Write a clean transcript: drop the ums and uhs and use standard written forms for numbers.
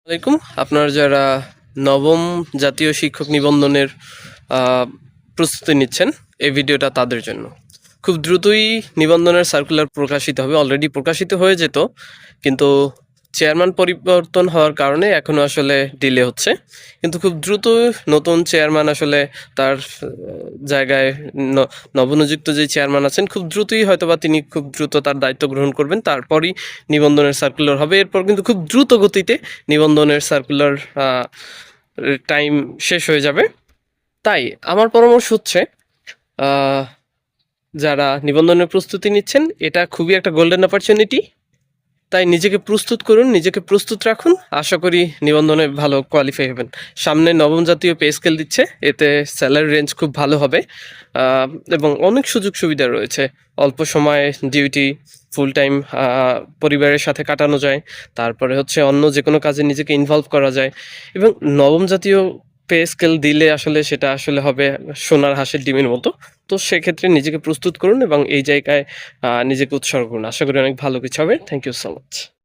আলাইকুম। আপনারা যারা নবম জাতীয় শিক্ষক নিবন্ধনের আহ, প্রস্তুতি নিচ্ছেন, এই ভিডিওটা তাদের জন্য। খুব দ্রুতই নিবন্ধনের সার্কুলার প্রকাশিত হবে, অলরেডি প্রকাশিত হয়ে যেত, কিন্তু চেয়ারম্যান পরিবর্তন হওয়ার কারণে এখনো আসলে ডিলে হচ্ছে। কিন্তু খুব দ্রুত নতুন চেয়ারম্যান আসলে তার জায়গায় নবনিযুক্ত যে চেয়ারম্যান আছেন, খুব দ্রুতই হয়তোবা তিনি খুব দ্রুত তার দায়িত্ব গ্রহণ করবেন, তারপরই নিবন্ধনের সার্কুলার হবে। এরপর কিন্তু খুব দ্রুত গতিতে নিবন্ধনের সার্কুলার টাইম শেষ হয়ে যাবে। তাই আমার পরামর্শ হচ্ছে, যারা নিবন্ধনের প্রস্তুতি নিচ্ছেন, এটা খুবই একটা গোল্ডেন অপরচুনিটি। তাই নিজেকে প্রস্তুত করুন, নিজেকে প্রস্তুত রাখুন। আশা করি নিবন্ধনে ভালো কোয়ালিফাই হবেন। সামনে নবম জাতীয় পে স্কেল দিচ্ছে, এতে স্যালারি রেঞ্জ খুব ভালো হবে এবং অনেক সুযোগ সুবিধা রয়েছে। অল্প সময়ে ডিউটি, ফুল টাইম পরিবারের সাথে কাটানো যায়। তারপরে হচ্ছে অন্য যে কোনো কাজে নিজেকে ইনভলভ করা যায়। এবং নবম জাতীয় পে স্কেল দিলে আসলে সেটা আসলে হবে সোনার হাঁসের ডিমের মতো। তো সেক্ষেত্রে নিজেকে প্রস্তুত করুন এবং এই জায়গায় নিজেকে উৎসর্গ করুন। আশা করি অনেক ভালো কিছু হবে। Thank you so much.